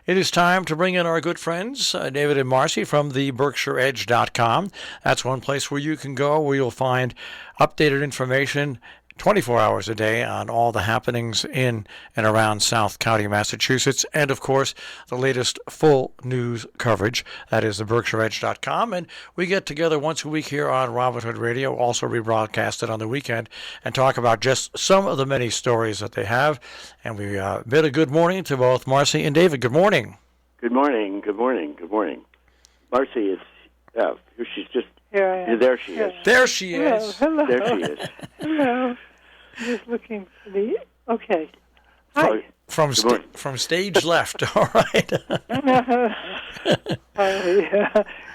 It is time to bring in our good friends, David and Marcy from the BerkshireEdge.com. That's one place where you can go where you'll find updated information 24 hours a day on all the happenings in and around South County, Massachusetts, and of course, the latest full news coverage. That is the BerkshireEdge.com. And we get together once a week here on Robin Hood Radio, also rebroadcasted on the weekend, and talk about just some of the many stories that they have. And we bid a good morning to both Marcy and David. Good morning. Good morning. Good morning. Good morning. Marcy is, she's just, here I am. There she is. There she is. Hello. There she is. Hello. Just looking for the, okay. Hi. From stage left, all right.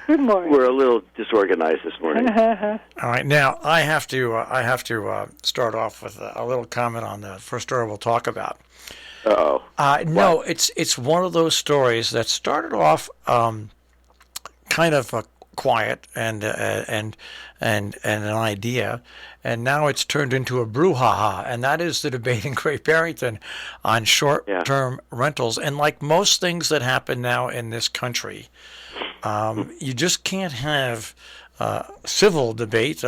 Good morning. We're a little disorganized this morning. All right, now I have to start off with a little comment on the first story we'll talk about. Uh-oh. No, it's one of those stories that started off kind of quiet and an idea, and now it's turned into a brouhaha, and that is the debate in Great Barrington on short-term rentals. And like most things that happen now in this country, you just can't have civil debate.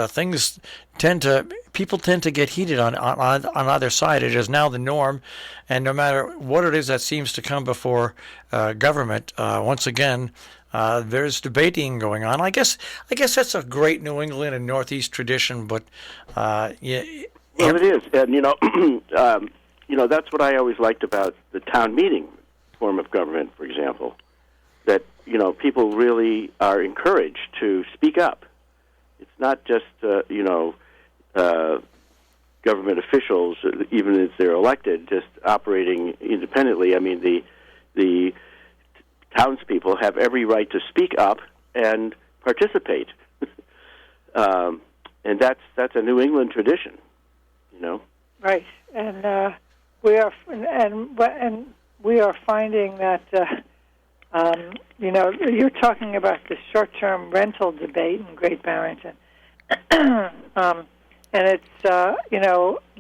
People tend to get heated on either side. It is now the norm, and no matter what it is that seems to come before government, once again, there's debating going on. I guess that's a great New England and Northeast tradition, but Well, it is, and that's what I always liked about the town meeting form of government, for example. That people really are encouraged to speak up. It's not just government officials, even if they're elected, just operating independently. I mean, the townspeople have every right to speak up and participate, and that's a New England tradition, Right, and we are finding that you're talking about the short-term rental debate in Great Barrington, and it's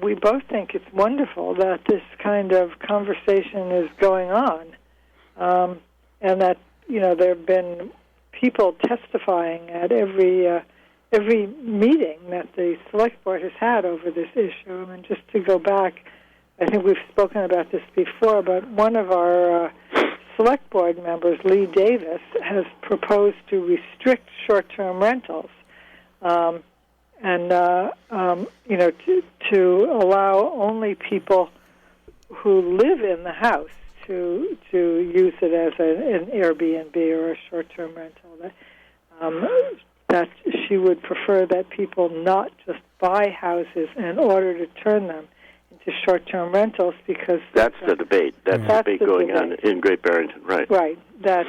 we both think it's wonderful that this kind of conversation is going on. And that there have been people testifying at every meeting that the select board has had over this issue. I mean, just to go back, I think we've spoken about this before, but one of our select board members, Lee Davis, has proposed to restrict short-term rentals, to allow only people who live in the house to use it as an Airbnb or a short-term rental. That she would prefer that people not just buy houses in order to turn them into short-term rentals, because that's the debate. That's the debate going on in Great Barrington, right? Right. That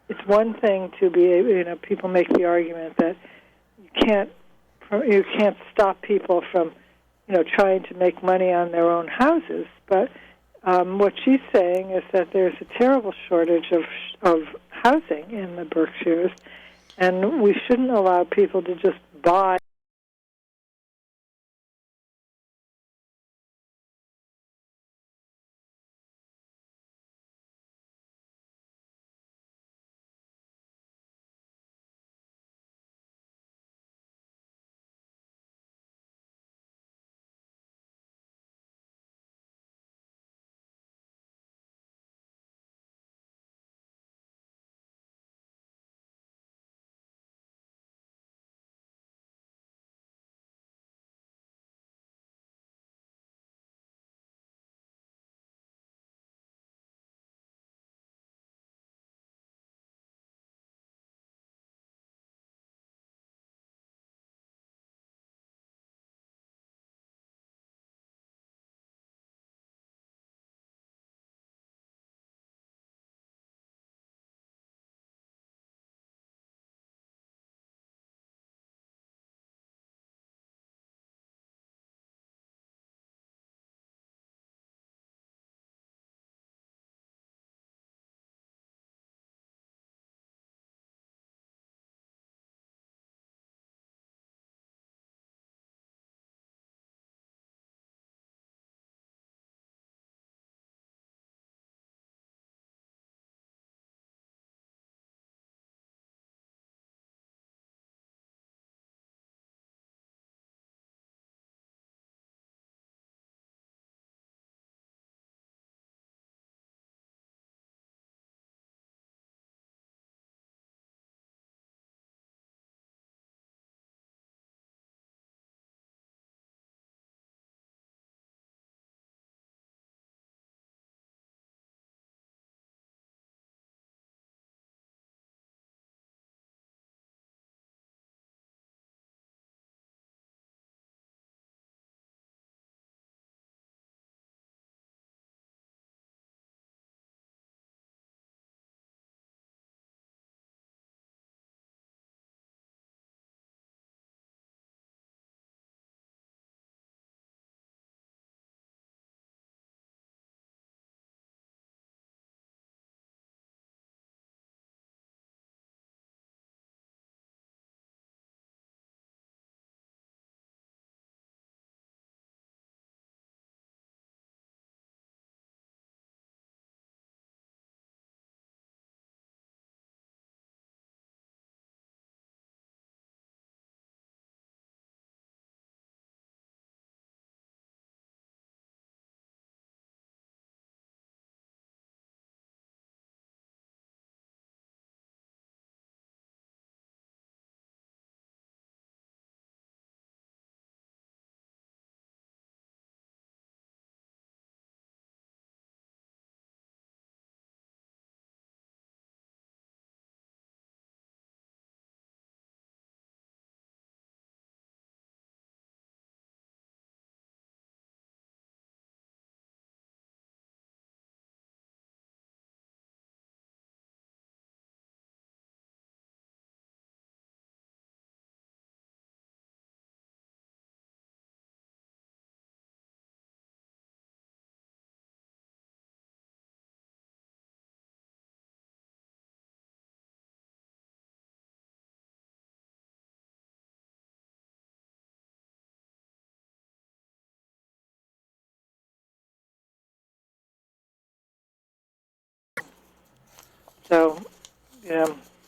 it's one thing to be people make the argument that you can't stop people from trying to make money on their own houses, but what she's saying is that there's a terrible shortage of housing in the Berkshires, and we shouldn't allow people to just buy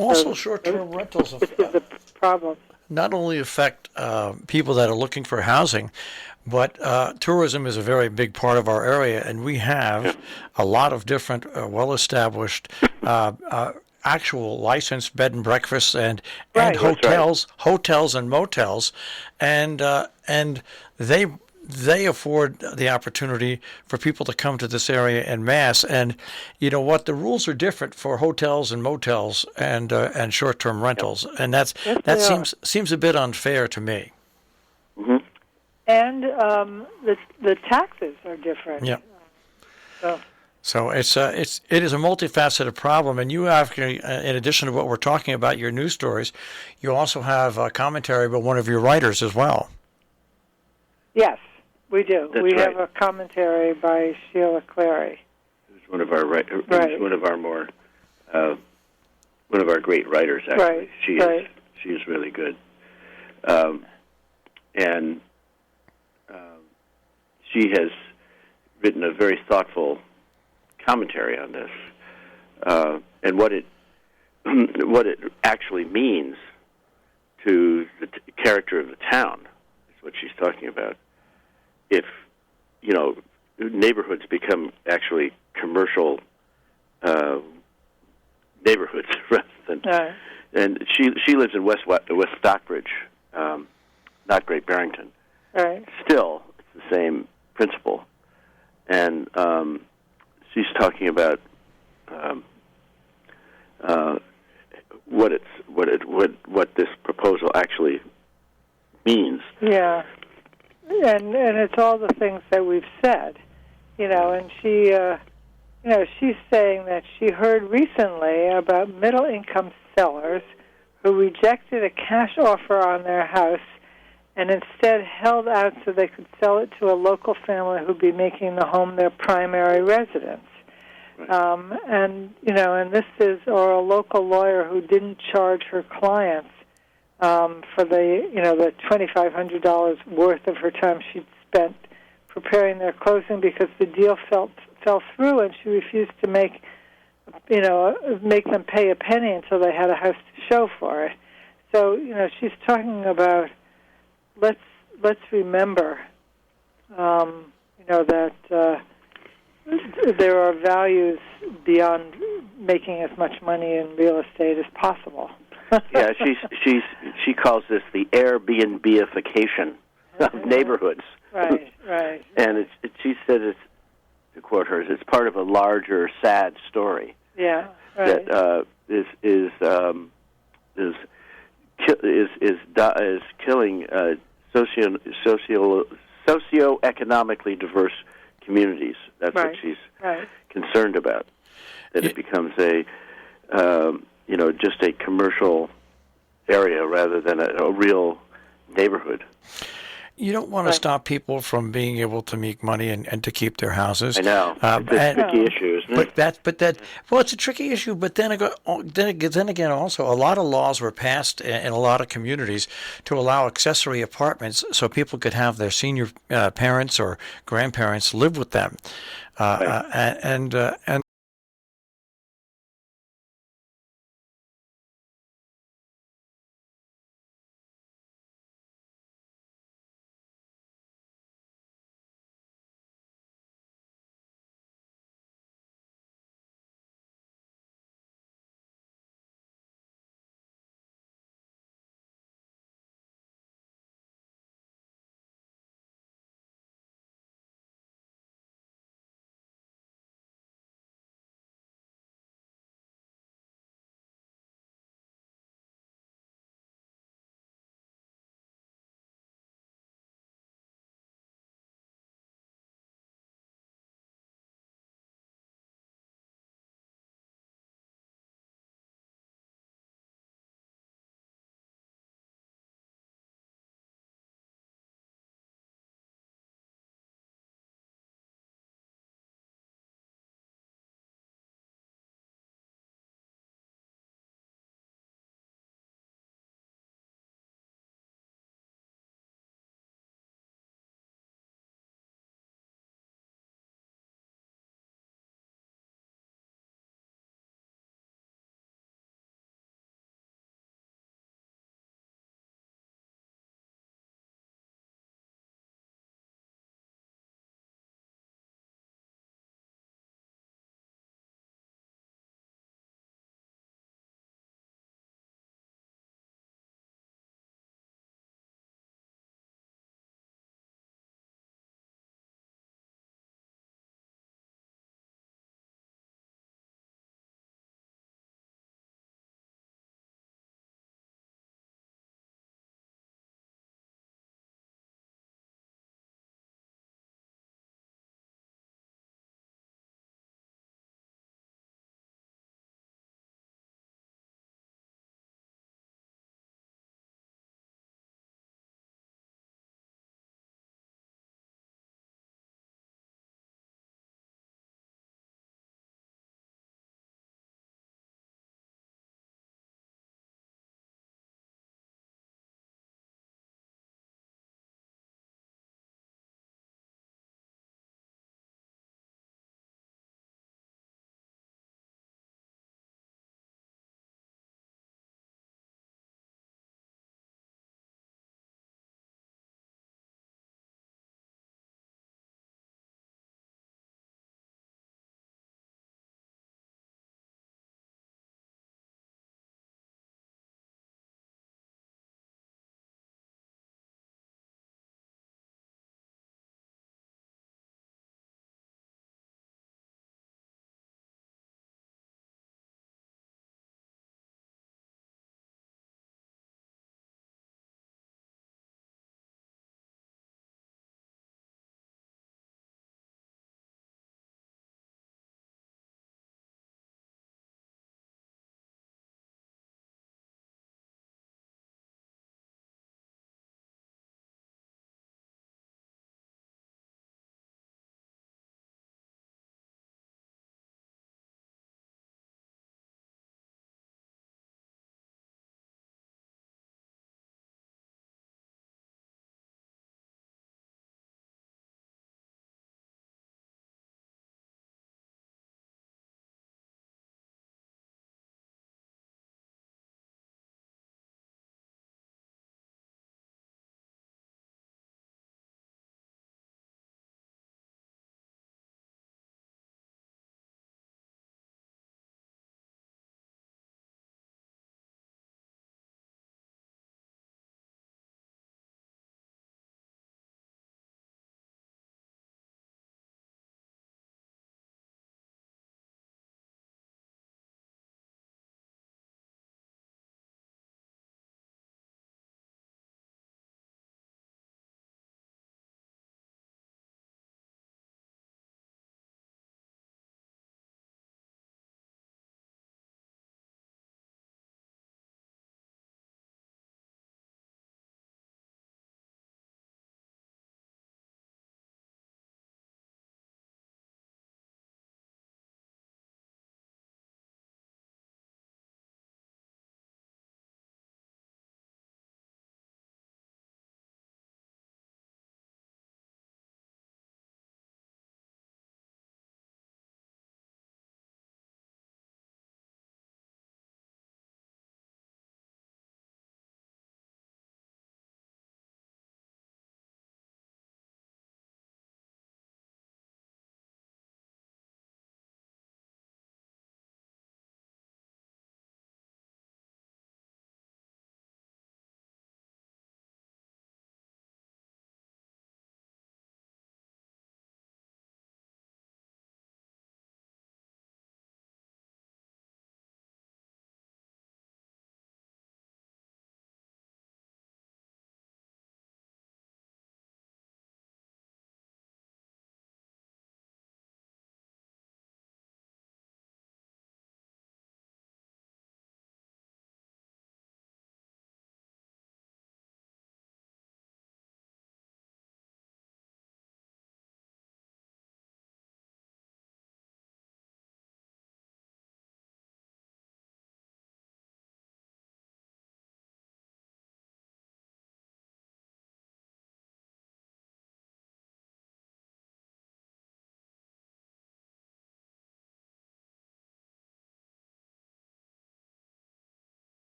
Also, So short-term rentals this is a problem. not only affect people that are looking for housing, but tourism is a very big part of our area, and we have a lot of different, well-established, actual licensed bed and breakfasts and Right. That's right. hotels and motels, and they afford the opportunity for people to come to this area en masse. And you know what? The rules are different for hotels and motels and short-term Yep. rentals, and that Yes, they are. seems a bit unfair to me. Hmm. And the taxes are different. Yeah. So, So it is a multifaceted problem, and you have, in addition to what we're talking about, your news stories, you also have a commentary by one of your writers as well. yes, we do. That's We right. have a commentary by Sheila Clary. Who's one of our Right. who's one of our more one of our great writers. Actually, Right, she right. is really good, and she has written a very thoughtful commentary on this and what it what it actually means to the character of the town is what she's talking about. If neighborhoods become actually commercial neighborhoods rather than. And she lives in West Stockbridge, not Great Barrington. Right. Still, it's the same principle, and she's talking about what this proposal actually means. Yeah. And it's all the things that we've said, and she, she's saying that she heard recently about middle-income sellers who rejected a cash offer on their house and instead held out so they could sell it to a local family who'd be making the home their primary residence. Right. And this is, or a local lawyer who didn't charge her clients for the $2,500 worth of her time she'd spent preparing their closing because the deal fell through, and she refused to make them pay a penny until they had a house to show for it. So she's talking about let's remember that there are values beyond making as much money in real estate as possible. Yeah, she calls this the Airbnbification of neighborhoods. Right, right. And she said it's, to quote her, it's part of a larger sad story. Yeah, right. That is killing socioeconomically diverse communities. That's right, what she's right. concerned about. That it becomes just a commercial area rather than a real neighborhood. You don't want to stop people from being able to make money and to keep their houses. I know. It's a tricky issue, isn't it? It's a tricky issue. But then again, also a lot of laws were passed in a lot of communities to allow accessory apartments so people could have their senior parents or grandparents live with them, and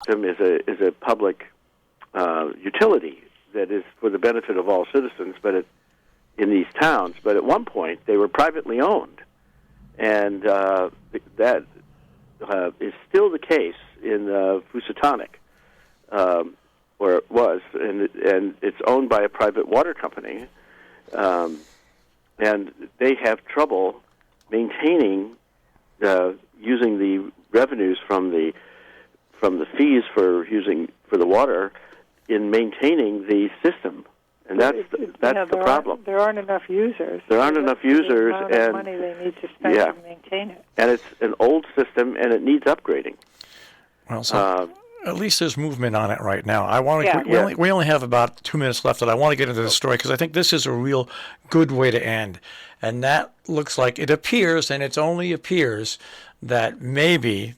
system is a public utility that is for the benefit of all citizens, but in these towns. But at one point, they were privately owned, and that is still the case in Housatonic, where it was, and it's owned by a private water company, and they have trouble maintaining using the revenues from the fees for the water in maintaining the system, and that's the problem. There aren't enough users. There aren't enough users, the amount of money they need to spend to maintain it. And it's an old system, and it needs upgrading. Well, so at least there's movement on it right now. I want to. We only have about 2 minutes left, and I want to get into the story because I think this is a real good way to end. And that looks like it appears, and it only appears, that maybe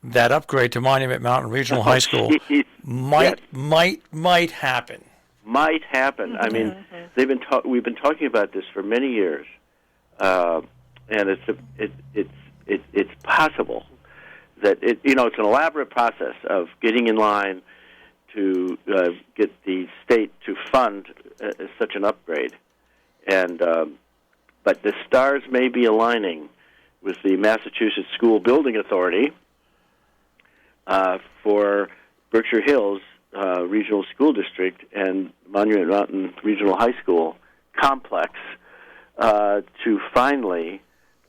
that upgrade to Monument Mountain Regional High School might happen. Might happen. I mean, we've been talking about this for many years, and it's possible that it's an elaborate process of getting in line to get the state to fund such an upgrade, and but the stars may be aligning with the Massachusetts School Building Authority for Berkshire Hills Regional School District and Monument Mountain Regional High School complex to finally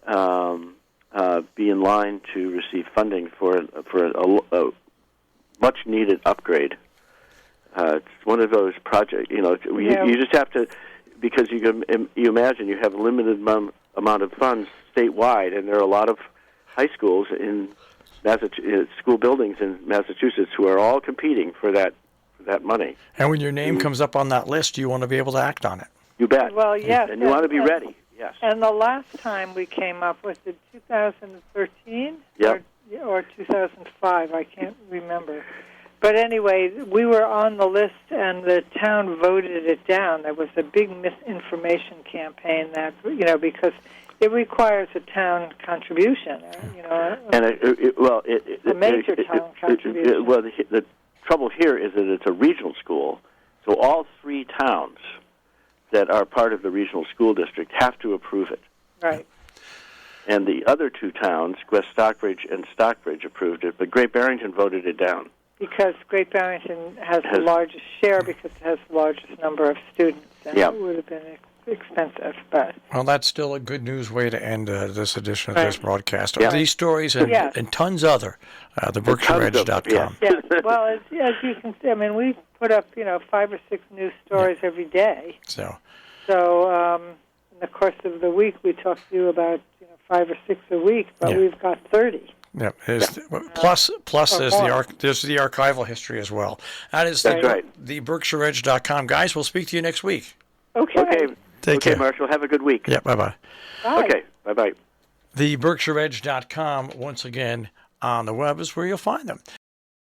be in line to receive funding for a much needed upgrade. It's one of those projects. You just have to, because you imagine you have a limited amount of funds statewide, and there are a lot of high schools in school buildings in Massachusetts who are all competing for that money. And when your name comes up on that list, you want to be able to act on it. You bet. Well, yes. And you want to be ready. Yes. And the last time we came up was in 2013 or 2005. I can't remember. But anyway, we were on the list, and the town voted it down. There was a big misinformation campaign that because it requires a town contribution. And a major town contribution. Well, the trouble here is that it's a regional school, so all 3 towns that are part of the regional school district have to approve it. Right. And the other 2 towns, West Stockbridge and Stockbridge, approved it, but Great Barrington voted it down. Because Great Barrington has the largest share because it has the largest number of students, and it would have been expensive. But well, that's still a good news way to end this edition of this broadcast. These stories and tons other, the BerkshireEdge.com. Yes. Well, as you can see, I mean, we put up 5 or 6 news stories every day. So in the course of the week, we talk to you about 5 or 6 a week, but we've got 30. Yeah, plus there's the archival history as well. That's right. The BerkshireEdge.com. Guys, we'll speak to you next week. Okay. Take care. Marshall. Have a good week. Yeah, bye-bye. Bye. Okay, bye-bye. The BerkshireEdge.com, once again, on the web is where you'll find them.